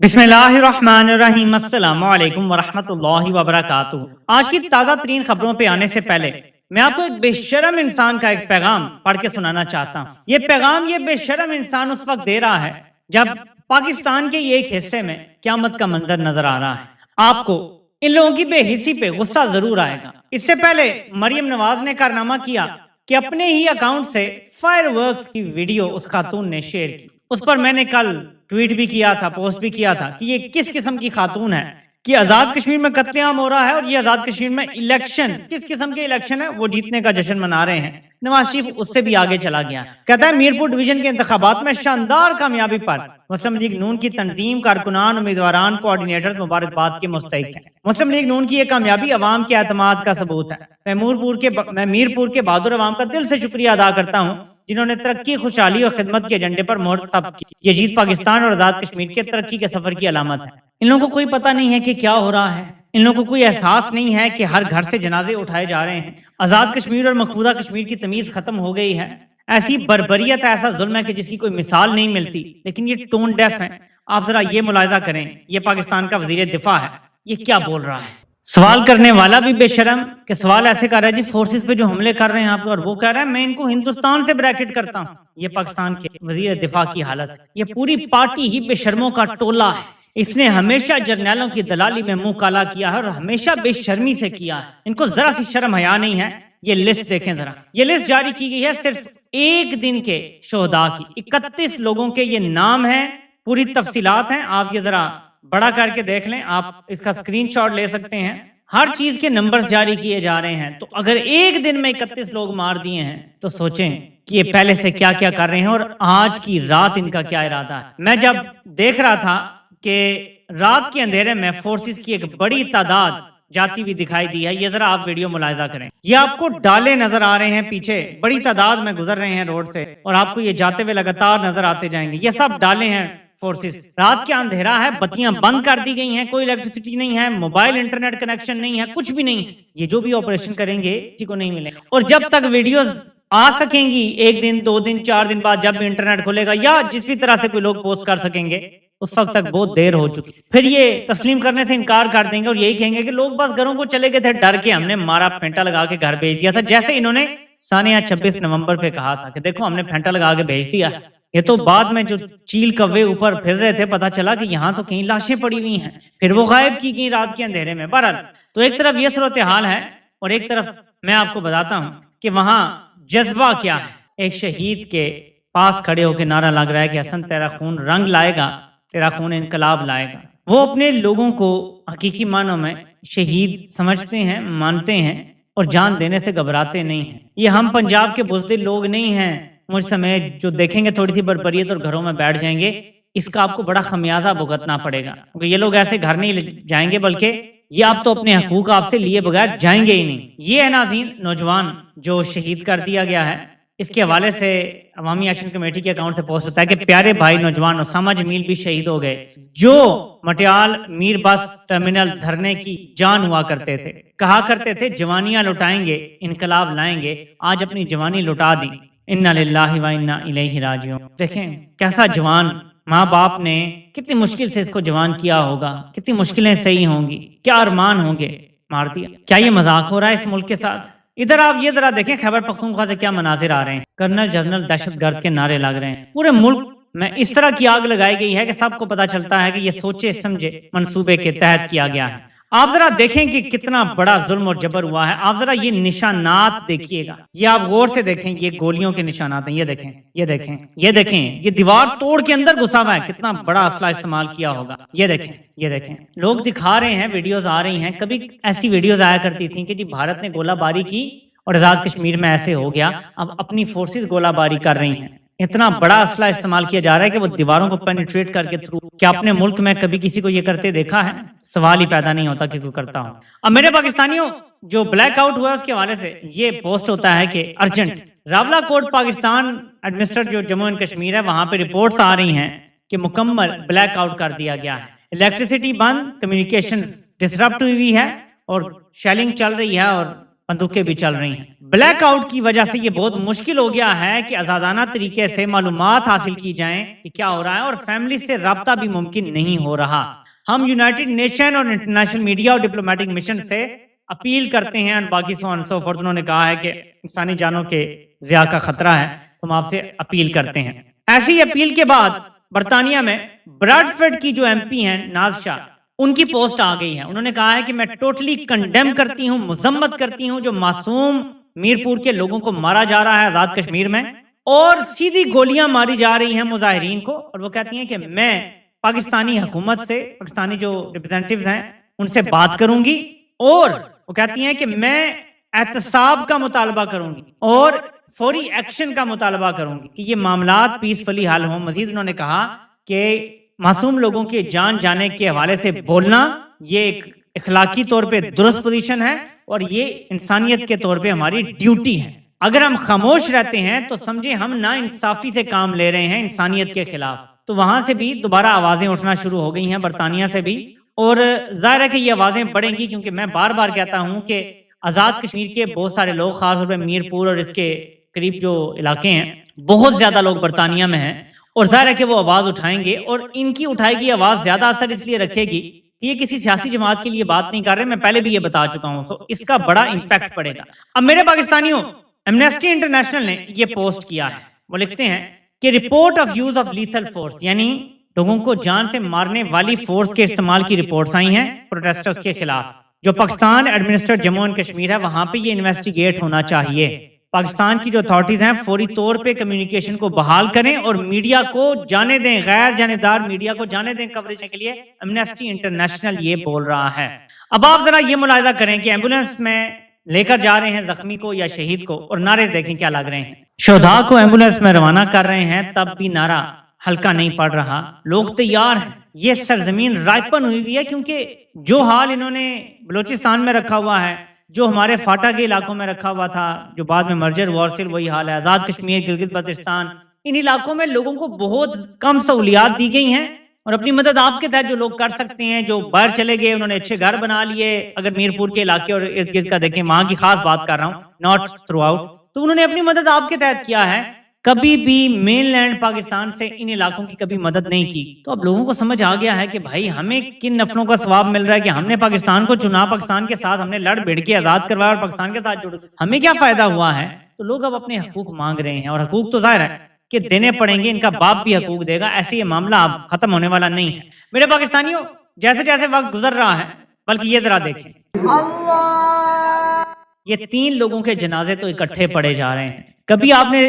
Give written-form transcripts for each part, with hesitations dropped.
बिस्मिल्लाहिर्रहमानिर्रहीम। अस्सलाम वालेकुम वरहमतुल्लाहि वबरकातुहू। आज की ताज़ा तरीन खबरों पे आने से पहले मैं आपको एक बेशरम इंसान का एक पैगाम पढ़ के सुनाना चाहता हूँ। ये पैगाम ये बेशरम इंसान उस वक्त दे रहा है जब पाकिस्तान के ये एक हिस्से में क़यामत का मंजर नजर आ रहा है। आपको इन लोगों की बेहिसी पे गुस्सा जरूर आएगा। इससे पहले मरियम नवाज ने कारनामा किया कि अपने ही अकाउंट से फायरवर्क्स की वीडियो उस खातून ने शेयर की। उस पर मैंने कल ट्वीट भी किया था, पोस्ट भी किया था कि ये किस किस्म की खातून है कि आजाद कश्मीर में कत्लेआम हो रहा है और ये आजाद कश्मीर में इलेक्शन किस किस्म के इलेक्शन है वो जीतने का जश्न मना रहे हैं। नवाज शरीफ उससे भी आगे चला गया, कहता है मीरपुर डिवीजन के इंतखाबात में शानदार कामयाबी पर मुस्लिम लीग नून की तंजीम, कारकुनान, उम्मीदवारान, कोऑर्डिनेटर मुबारकबाद के मुस्तहिक है। मुस्लिम लीग नून की ये कामयाबी अवाम के एतमाद का सबूत है। मैं मीरपुर के बहादुर अवाम का दिल से शुक्रिया अदा करता हूँ जिन्होंने तरक्की, खुशहाली और खिदमत के एजेंडे पर मोहर साबित की। ये जीत पाकिस्तान और आजाद कश्मीर के तरक्की के सफर की अलामत है। इन लोगों को कोई पता नहीं है कि क्या हो रहा है। इन लोगों को कोई एहसास नहीं है कि हर घर से जनाजे उठाए जा रहे हैं। आजाद कश्मीर और मकबूजा कश्मीर की तमीज खत्म हो गई है। ऐसी बर्बरियत, ऐसा जुल्म है कि जिसकी कोई मिसाल नहीं मिलती। लेकिन ये टोन डेफ है। आप जरा ये मुलाहिजा करें, ये पाकिस्तान का वजीर दिफा है, ये क्या बोल रहा है। सवाल करने वाला भी बेशरम कि सवाल ऐसे कर रहा है जी फोर्सेस पे जो हमले कर रहे हैं आप, और वो कह रहा है मैं इनको हिंदुस्तान से ब्रैकेट करता हूँ। ये पाकिस्तान के वजीर दिफा की हालत है। ये पूरी पार्टी ही बेशर्मों का टोला है। इसने हमेशा जर्नैलों की दलाली में मुंह काला किया है और हमेशा बेशर्मी से किया है। इनको जरा सी शर्म हया नहीं है। ये लिस्ट देखें जरा, ये लिस्ट जारी की गई है सिर्फ एक दिन के शोहदा की। 31 लोगों के ये नाम है, पूरी तफसीलात हैं। आप ये जरा बड़ा करके देख लें, आप इसका स्क्रीनशॉट ले सकते हैं। हर चीज के नंबर्स जारी किए जा रहे हैं। तो अगर एक दिन में 31 लोग मार दिए हैं तो सोचें कि ये पहले से क्या क्या कर रहे हैं और आज की रात इनका क्या इरादा है। मैं जब देख रहा था कि रात के अंधेरे में फोर्सेस की एक बड़ी तादाद जाती हुई दिखाई दी है, ये जरा आप वीडियो मुलाहिजा करें। ये आपको डाले नजर आ रहे हैं, पीछे बड़ी तादाद में गुजर रहे हैं रोड से और आपको ये जाते हुए लगातार नजर आते जाएंगे। ये सब डाले हैं फोर्सेस। रात के अंधेरा है, बत्तियां बंद कर दी गई हैं, कोई इलेक्ट्रिसिटी नहीं है, मोबाइल इंटरनेट कनेक्शन नहीं है, कुछ भी नहीं है। ये जो भी ऑपरेशन करेंगे किसी को नहीं मिलेगा। और जब तक वीडियोस आ सकेंगी, एक दिन, 2 दिन, 4 दिन बाद जब भी इंटरनेट खुलेगा या जिस भी तरह से कोई लोग पोस्ट कर सकेंगे, उस वक्त तक बहुत देर हो चुकी। फिर ये तस्लीम करने से इनकार कर देंगे और यही कहेंगे कि लोग बस घरों को चले गए थे, डर के हमने मारा, फेंटा लगा के घर भेज दिया था। जैसे इन्होंने सानिया 26 नवंबर पे कहा था कि देखो हमने फेंटा लगा के भेज दिया। ये तो बाद में जो चील कव्वे ऊपर फिर रहे थे पता चला कि यहाँ तो कहीं लाशें पड़ी हुई हैं, फिर वो गायब की गई रात के अंधेरे में। बहरहाल तो एक तरफ ये सूरत हाल है और एक तरफ मैं आपको बताता हूँ कि वहां जज्बा क्या है। एक शहीद के पास खड़े होकर नारा लग रहा है कि हसन तेरा खून रंग लाएगा, तेरा खून इनकलाब लाएगा। वो अपने लोगों को हकीकी मानों में शहीद समझते हैं, मानते हैं और जान देने से घबराते नहीं हैं। ये हम पंजाब के बुज़दिल लोग नहीं हैं मुझ समेत जो देखेंगे थोड़ी सी बर्बरियत और घरों में बैठ जाएंगे। इसका आपको बड़ा खमियाजा भुगतना पड़ेगा क्योंकि ये लोग ऐसे घर नहीं जाएंगे, बल्कि ये आप तो अपने हकूक आपसे लिए बगैर जाएंगे ही नहीं। ये है नाज़रीन नौजवान जो शहीद कर दिया गया है। इसके हवाले से अवामी एक्शन कमेटी के अकाउंट से पोस्ट होता है कि प्यारे भाई नौजवान उसामा जमील भी शहीद हो गए जो मटियाल मीर बस टर्मिनल धरने की जान हुआ करते थे। कहा करते थे जवानियां लुटाएंगे, इनकलाब लाएंगे। आज अपनी जवानी लुटा दी। इन्ना लिल्लाहि व इन्ना इलैहि राजिऊन। देखें कैसा जवान, माँ बाप ने कितनी मुश्किल से इसको जवान किया होगा, कितनी मुश्किलें सही होंगी, क्या अरमान होंगे, मार दिया। क्या ये मजाक हो रहा है इस मुल्क के साथ? इधर आप ये जरा देखें खैबर पख्तूनख्वा से क्या मनाजिर आ रहे हैं। कर्नल जनरल दहशतगर्द के नारे लग रहे हैं। पूरे मुल्क में इस तरह की आग लगाई गई है कि सबको पता चलता है कि ये सोचे समझे मंसूबे के तहत किया गया है। आप जरा देखें कि कितना बड़ा जुल्म और जबर हुआ है। आप जरा ये निशानात देखिएगा, ये आप गौर से देखें, ये गोलियों के निशानात हैं। ये देखें, ये देखें, ये देखें, ये दीवार तोड़ के अंदर घुसा हुआ है। कितना बड़ा असला इस्तेमाल किया होगा। ये देखें, ये देखें, लोग दिखा रहे हैं, वीडियोस आ रही हैं। कभी ऐसी वीडियोस आया करती थी कि जी भारत ने गोलाबारी की और आजाद कश्मीर में ऐसे हो गया। अब अपनी फोर्सेस गोलाबारी कर रही हैं। इतना बड़ा असला इस्तेमाल किया जा रहा है कि वो दीवारों को पेनिट्रेट करके थ्रू। क्या अपने मुल्क में कभी किसी को ये करते देखा है? सवाल ही पैदा नहीं होता कि कोई करता हो। अब मेरे पाकिस्तानियों, जो ब्लैकआउट हुआ उसके हवाले से ये पोस्ट होता है कि अर्जेंट रावलाकोट पाकिस्तान एडमिनिस्ट्रेट जो जम्मू एंड कश्मीर है वहां पे रिपोर्ट्स आ रही हैं कि मुकम्मल ब्लैकआउट कर दिया गया है। इलेक्ट्रिसिटी बंद, कम्युनिकेशन डिसरप्ट हुई है और शेलिंग चल रही है और बंदूकें भी चल रही हैं। ब्लैक आउट की वजह से ये बहुत मुश्किल हो गया है कि आजादाना तरीके से मालूमात हासिल की जाएं कि क्या हो रहा है, और फैमिली से रब्ता भी मुमकिन नहीं हो रहा। हम यूनाइटेड नेशन और इंटरनेशनल मीडिया और डिप्लोमेटिक मिशन से अपील करते हैं और बाकी सो ऑन सो फोर्थ। उन्होंने कहा है कि इंसानी जानों के ज़िया का खतरा है, तो हम आपसे अपील करते हैं। ऐसी अपील के बाद बर्तानिया में ब्रैडफोर्ड की जो एमपी हैं नाज शाह, उनकी पोस्ट आ गई है। उन्होंने कहा है कि मैं टोटली कंडेम करती हूँ, मुजम्मत करती हूँ जो मासूम मीरपुर के लोगों को मारा जा रहा है आजाद कश्मीर में, और सीधी गोलियां मारी जा रही हैं मुजाहिरीन को। और वो कहती हैं कि मैं पाकिस्तानी हुकूमत से, पाकिस्तानी जो रिप्रेजेंटेटिव्स हैं उनसे बात करूंगी, और वो कहती हैं कि मैं एहतसाब का मुतालबा करूंगी और फौरी एक्शन का मुतालबा करूंगी कि ये मामलात पीसफुली हल हों। मजीद उन्होंने कहा कि मासूम लोगों के जान जाने के हवाले से बोलना ये एक इखलाकी तौर पे दुरुस्त पोजीशन है, और ये इंसानियत के तौर पे हमारी ड्यूटी है। अगर हम खामोश रहते हैं तो समझे हम ना इंसाफी से काम ले रहे हैं इंसानियत के खिलाफ। तो वहां से भी दोबारा आवाजें उठना शुरू हो गई हैं, बरतानिया से भी, और जाहिर है कि ये आवाजें बढ़ेंगी, क्योंकि मैं बार बार कहता हूं कि आजाद कश्मीर के बहुत सारे लोग, खासतौर पर मीरपुर और इसके करीब जो इलाके हैं, बहुत ज्यादा लोग बरतानिया में हैं, और जाहिर है कि वो आवाज उठाएंगे, और इनकी उठाएगी आवाज ज्यादा असर इसलिए रखेगी कि ये किसी सियासी जमात के लिए बात नहीं कर रहे, मैं पहले भी ये बता चुका हूं, तो इसका बड़ा इंपैक्ट पड़ेगा। अब मेरे पाकिस्तानियों, एमनेस्टी इंटरनेशनल ने ये पोस्ट किया है। वो लिखते हैं कि report of use of lethal force, यानी लोगों को जान से मारने वाली फोर्स के इस्तेमाल की रिपोर्ट्स आई हैं प्रोटेस्टर्स के खिलाफ। जो पाकिस्तान एडमिनिस्ट्रेटेड जम्मू एंड कश्मीर है, वहां पे ये इन्वेस्टिगेट होना चाहिए। पाकिस्तान की जो अथॉरिटीज हैं फौरी तौर पे कम्युनिकेशन को बहाल करें और मीडिया को जाने दें, गैर जानिबदार मीडिया को जाने दें कवरेज के लिए। एमनेस्टी इंटरनेशनल ये बोल रहा है। अब आप जरा ये मुलाहिजा करें कि एम्बुलेंस में लेकर जा रहे हैं जख्मी को या शहीद को, और नारे देखें क्या लग रहे हैं। शोधा को एम्बुलेंस में रवाना कर रहे हैं, तब भी नारा हल्का नहीं पड़ रहा। लोग तैयार हैं, ये सरजमीन रायपन हुई हुई है, क्योंकि जो हाल इन्होंने बलोचिस्तान में रखा हुआ है, जो हमारे फाटा के इलाकों में रखा हुआ था, जो बाद में मर्जर हुआ, वही हाल है। आजाद कश्मीर, गिलगित बल्तिस्तान, इन इलाकों में लोगों को बहुत कम सहूलियात दी गई हैं, और अपनी मदद आपके तहत जो लोग कर सकते हैं, जो बाहर चले गए, उन्होंने अच्छे घर बना लिए। अगर मीरपुर के इलाके और इर्द गिर्द का देखें, वहां की खास बात कर रहा हूँ, नॉट थ्रू आउट, तो उन्होंने अपनी मदद आपके तहत किया है। कभी भी मेन लैंड पाकिस्तान से इन इलाकों की कभी मदद नहीं की। तो अब लोगों को समझ आ गया है कि भाई हमें किन नफलों का सवाब मिल रहा है कि हमने पाकिस्तान को चुना, पाकिस्तान के साथ हमने लड़ भिड़ के आजाद करवाया और पाकिस्तान के साथ जुड़, हमें क्या फायदा हुआ है। तो लोग अब अपने हकूक मांग रहे हैं, और हकूक तो जाहिर है कि देने पड़ेंगे, इनका बाप भी हकूक देगा। ऐसे ये मामला अब खत्म होने वाला नहीं है। मेरे पाकिस्तानियों, जैसे जैसे वक्त गुजर रहा है, बल्कि ये जरा देखें, ये 3 लोगों के जनाजे तो इकट्ठे पड़े जा रहे हैं। कभी आपने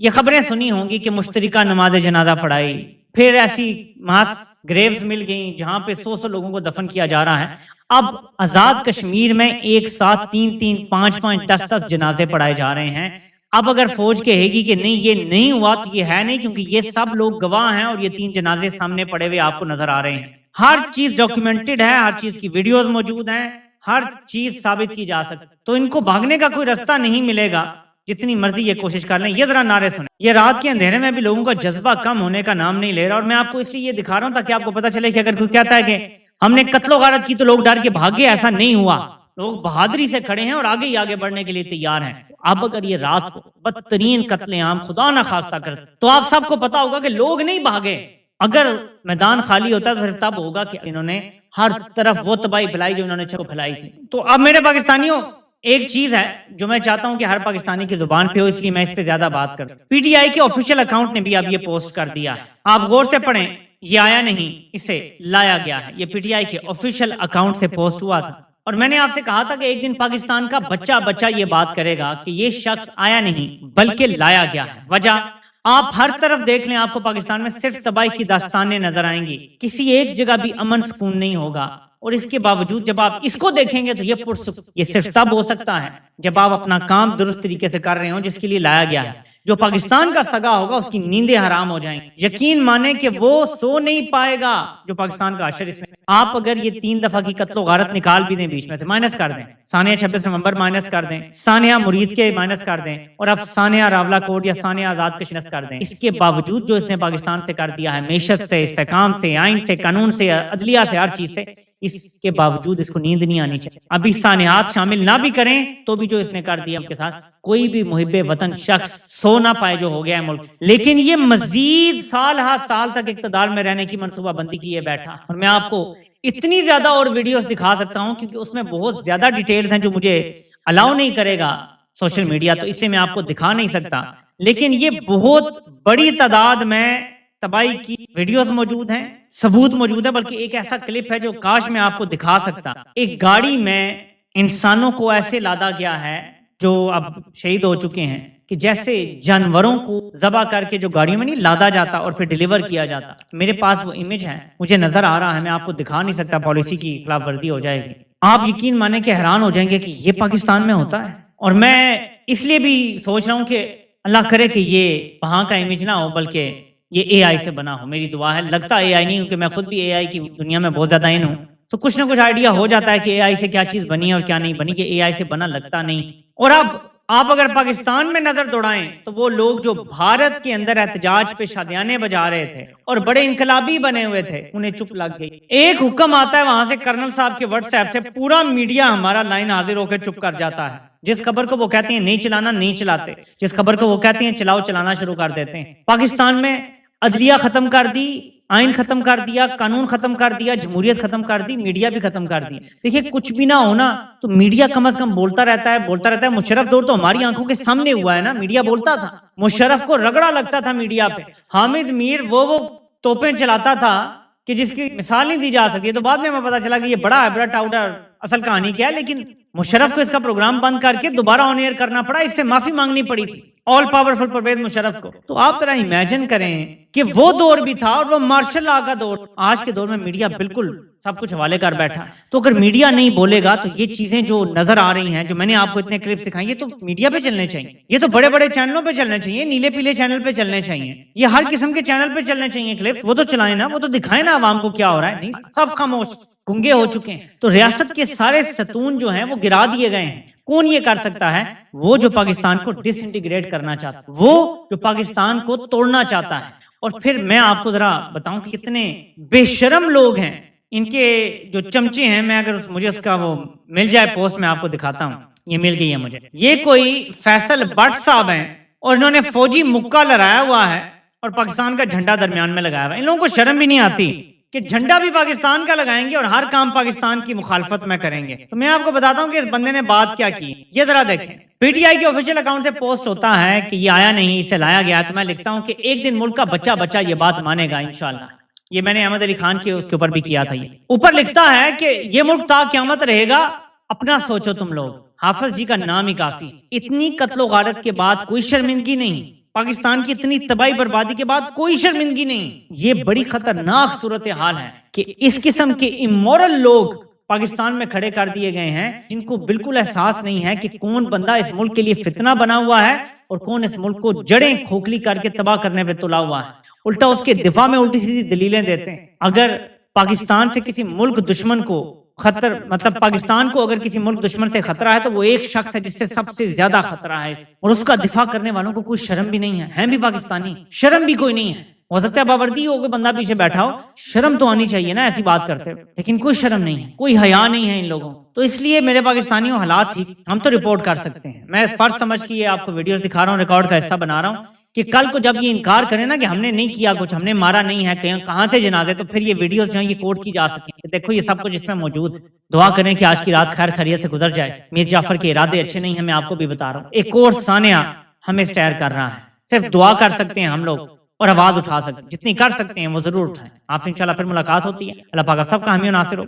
ये खबरें सुनी होंगी कि मुश्तरिका नमाज जनाजा पढ़ाई, फिर ऐसी मास ग्रेव्स मिल गई जहां पे 100 लोगों को दफन किया जा रहा है। अब आजाद कश्मीर में एक साथ 3-3, 5-5, 10-10 जनाजे पढ़ाए जा रहे हैं। अब अगर फौज कहेगी कि नहीं ये नहीं हुआ, तो ये है नहीं, क्योंकि ये सब लोग गवाह हैं और ये 3 जनाजे सामने पड़े हुए आपको नजर आ रहे हैं। हर चीज डॉक्यूमेंटेड है, हर चीज की वीडियोस मौजूद हैं, हर चीज साबित की जा सकती। तो इनको भागने का कोई रास्ता नहीं मिलेगा, जितनी मर्जी ये कोशिश कर लें। ये जरा नारे सुने। ये रात के अंधेरे में भी लोगों का जज्बा कम होने का नाम नहीं ले रहा, और मैं आपको इसलिए ये दिखा रहा हूं ताकि आपको पता चले कि अगर कोई कहता है कि हमने कत्लो गारत की तो लोग डर के भागे, ऐसा नहीं हुआ। लोग बहादुरी से खड़े हैं और आगे ही आगे बढ़ने के लिए तैयार हैं। अब अगर ये रात को बदतरीन कत्लेआम खुदा ना खास्ता कर, तो आप सबको पता होगा कि लोग नहीं भागे। अगर मैदान खाली होता तो सिर्फ तब होगा कि इन्होंने हर तरफ वो तबाही फैलाई जो इन्होंने फैलाई थी। तो अब मेरे पाकिस्तानियों, एक चीज है जो मैं चाहता हूं कि हर पाकिस्तानी की जुबान पे हो, इसलिए मैं इस पे ज्यादा बात करूं। पीटीआई के ऑफिशियल अकाउंट ने भी अब ये पोस्ट कर दिया है, आप गौर से पढ़ें। ये आया नहीं, इसे लाया गया है। ये पीटीआई के ऑफिशियल अकाउंट से पोस्ट हुआ था, और मैंने आपसे कहा था कि एक दिन पाकिस्तान का बच्चा ये बात करेगा कि ये शख्स आया नहीं बल्कि लाया गया है। वजह आप हर तरफ देख लें, आपको पाकिस्तान में सिर्फ तबाही की दास्तानें नजर आएंगी, किसी एक जगह भी अमन सुकून नहीं होगा। और इसके बावजूद जब आप इसको देखेंगे तो ये सिर्फ तब हो सकता है जब आप अपना काम दुरुस्त तरीके से कर रहे हो, जिसके लिए लाया गया है। जो पाकिस्तान का सगा होगा उसकी नींदें हराम हो जाएंगी। यकीन माने कि वो सो नहीं पाएगा जो पाकिस्तान का अशर। इसमें आप अगर ये 3 दफा की कत्लो गारत निकाल भी दें, बीच में से माइनस कर दें, सानिया 26 नवंबर माइनस कर दें, सानिया मुरीद के माइनस कर दें, और अब सानिया रावला कोट या सानिया आजाद कश्मीर कर दें, इसके बावजूद जो इसने पाकिस्तान से कर दिया है, मैशत से, इस्तेकाम से, आइन से, कानून से, अदलिया से, हर चीज से, اس کے باوجود اس کو نیند نہیں آنی چاہیے. ابھی سانحات شامل نہ بھی کریں تو بھی جو اس نے کر دیا کے ساتھ، کوئی بھی محب وطن شخص سو نہ پائے جو ہو گیا ہے ملک. لیکن یہ مزید سال ہر سال تک اقتدار میں رہنے کی منصوبہ بندی کیے بیٹھا. اور میں آپ کو اتنی زیادہ اور ویڈیوز دکھا سکتا ہوں کیونکہ اس میں بہت زیادہ ڈیٹیلز ہیں جو مجھے الاؤ نہیں کرے گا سوشل میڈیا، تو اس لیے میں آپ کو دکھا نہیں سکتا. لیکن یہ بہت بڑی تعداد میں تباہی کی ویڈیوز موجود ہیں، ثبوت موجود ہے. بلکہ ایک ایسا کلپ ہے جو کاش میں آپ کو دکھا سکتا. ایک گاڑی میں انسانوں کو ایسے لادا گیا ہے جو اب شہید ہو چکے ہیں کہ جیسے جانوروں کو ذبح کر کے جو گاڑیوں میں نہیں لادا جاتا اور پھر ڈیلیور کیا جاتا. میرے پاس وہ امیج ہے، مجھے نظر آ رہا ہے، میں آپ کو دکھا نہیں سکتا، پالیسی کی خلاف ورزی ہو جائے گی. آپ یقین مانیں کہ حیران ہو جائیں گے کہ یہ پاکستان میں ہوتا ہے. اور میں اس لیے بھی سوچ رہا ہوں کہ اللہ کرے کہ یہ وہاں کا امیج نہ ہو بلکہ یہ اے آئی سے بنا ہو. میری دعا ہے. لگتا اے آئی نہیں، کیونکہ میں خود بھی اے آئی کی دنیا میں بہت زیادہ ان ہوں، تو کچھ نہ کچھ آئیڈیا ہو جاتا ہے کہ اے آئی سے کیا چیز بنی ہے اور کیا نہیں بنی. کہ اے آئی سے بنا لگتا نہیں. اور اب آپ اگر پاکستان میں نظر دوڑائیں تو وہ لوگ جو بھارت کے اندر احتجاج پہ شادیانے بجا رہے تھے اور بڑے انقلابی بنے ہوئے تھے، انہیں چپ لگ گئی. ایک حکم آتا ہے وہاں سے کرنل صاحب کے واٹس ایپ سے، پورا میڈیا ہمارا لائن حاضر ہو کے چپ کر جاتا ہے. جس خبر کو وہ کہتے ہیں نہیں چلانا نہیں چلاتے، جس خبر کو وہ کہتے ہیں چلاؤ چلانا شروع کر دیتے ہیں. پاکستان میں عدلیہ ختم کر دی، آئین ختم کر دیا، قانون ختم کر دیا، جمہوریت ختم کر دی، میڈیا بھی ختم کر دی. دیکھیے کچھ بھی نہ ہونا تو میڈیا کم از کم بولتا رہتا ہے. مشرف دور تو ہماری آنکھوں کے سامنے ہوا ہے نا، میڈیا بولتا تھا، مشرف کو رگڑا لگتا تھا میڈیا پہ. حامد میر وہ توپیں چلاتا تھا کہ جس کی مثال نہیں دی جا سکتی. تو بعد میں ہمیں پتا چلا کہ یہ بڑا ہے، بڑا ٹاؤڈر، اصل کہانی کیا ہے. لیکن مشرف کو اس کا پروگرام بند کر کے دوبارہ آن ایئر کرنا پڑا، اس سے معافی مانگنی پڑی تھی آل پاورفل پرویز مشرف کو. تو آپ ذرا امیجن کریں کہ وہ دور بھی تھا اور وہ مارشل لا کا دور. آج کے دور میں میڈیا بالکل سب کچھ حوالے کر بیٹھا. تو اگر میڈیا نہیں بولے گا تو یہ چیزیں جو نظر آ رہی ہیں، جو میں نے آپ کو اتنے کلپ سکھائیں، یہ تو میڈیا پہ چلنے چاہیے، یہ تو بڑے بڑے چینلوں پہ چلنے چاہیے، نیلے پیلے چینل پہ چلنے چاہیے، یہ ہر قسم کے چینل پہ چلنے چاہیے کلپس. وہ تو چلائیں نا، وہ تو دکھائیں نا عوام کو کیا ہو رہا ہے. نہیں، سب خاموش گنگے ہو چکے ہیں. تو ریاست کے سارے ستون جو ہیں وہ گرا دیے گئے ہیں. کون یہ کر سکتا ہے؟ وہ جو پاکستان کو ڈس انٹیگریٹ کرنا چاہتا ہے، وہ جو پاکستان کو توڑنا چاہتا ہے. اور پھر میں آپ کو ذرا بتاؤں کہ کتنے بے شرم لوگ ہیں. ان کے جو چمچے ہیں، میں اگر مجھے اس کا وہ مل جائے پوسٹ میں آپ کو دکھاتا ہوں. یہ مل گئی ہے مجھے. یہ کوئی فیصل بٹ صاحب ہیں اور انہوں نے فوجی مکہ لہرایا ہوا ہے اور پاکستان کا جھنڈا درمیان میں لگایا ہوا ہے. ان لوگوں کو شرم بھی نہیں آتی کہ جھنڈا بھی پاکستان کا لگائیں گے اور ہر کام پاکستان کی مخالفت میں کریں گے. تو میں آپ کو بتاتا ہوں کہ اس بندے نے بات کیا کی. یہ ذرا دیکھیں، پی ٹی آئی کے آفیشیل اکاؤنٹ سے پوسٹ ہوتا ہے کہ یہ آیا نہیں، اسے لایا گیا. تو میں لکھتا ہوں کہ ایک دن ملک کا بچہ یہ بات مانے گا انشاءاللہ. یہ میں نے احمد علی خان کے اس کے اوپر بھی کیا تھا. یہ اوپر لکھتا ہے کہ یہ ملک تا قیامت رہے گا، اپنا سوچو تم لوگ. حافظ جی کا نام ہی کافی. اتنی قتل و غارت کے بعد کوئی شرمندگی نہیں، پاکستان کی اتنی تباہی بربادی کے بعد کوئی شرمندگی نہیں. یہ بڑی خطرناک صورتحال ہے کہ اس قسم کے امورل لوگ پاکستان میں کھڑے کر دیے گئے ہیں، جن کو بالکل احساس نہیں ہے کہ کون بندہ اس ملک کے لیے فتنہ بنا ہوا ہے اور کون اس ملک کو جڑیں کھوکھلی کر کے تباہ کرنے پہ تلا ہوا ہے. الٹا اس کے دفاع میں الٹی سیدھی دلیلیں دیتے ہیں. اگر پاکستان سے کسی ملک دشمن کو خطر، مطلب پاکستان کو اگر کسی ملک دشمن سے خطرہ ہے تو وہ ایک شخص ہے جس سے سب سے زیادہ خطرہ ہے، اور اس کا دفاع کرنے والوں کو کوئی شرم بھی نہیں ہے. ہیں بھی پاکستانی، شرم بھی کوئی نہیں ہے. ہو سکتا ہے باوردی ہو کہ بندہ پیچھے بیٹھا ہو، شرم تو آنی چاہیے نا ایسی بات کرتے ہو، لیکن کوئی شرم نہیں ہے، کوئی حیا نہیں ہے ان لوگوں. تو اس لیے میرے پاکستانیوں حالات ہی ہم تو رپورٹ کر سکتے ہیں. میں فرض سمجھ کے یہ آپ کو ویڈیوز دکھا رہا ہوں، ریکارڈ کا حصہ بنا رہا ہوں کہ کل کو جب یہ انکار کرے نا کہ ہم نے نہیں کیا کچھ، ہم نے مارا نہیں ہے، کہاں تھے جنازے، تو پھر یہ ویڈیوز جو ہیں یہ کوٹ کی جا سکیں کہ دیکھو یہ سب کچھ اس میں موجود ہے. دعا کریں کہ آج کی رات خیر خیریت سے گزر جائے. میر جعفر کے ارادے اچھے نہیں ہیں، میں آپ کو بھی بتا رہا ہوں. ایک اور سانحہ ہمیں اسٹائر کر رہا ہے. صرف دعا کر سکتے ہیں ہم لوگ اور آواز اٹھا سکتے ہیں، جتنی کر سکتے ہیں وہ ضرور اٹھائیں. آپ سے انشاءاللہ پھر ملاقات ہوتی ہے. اللہ پاک آپ سب کا حامی و ناصر ہو.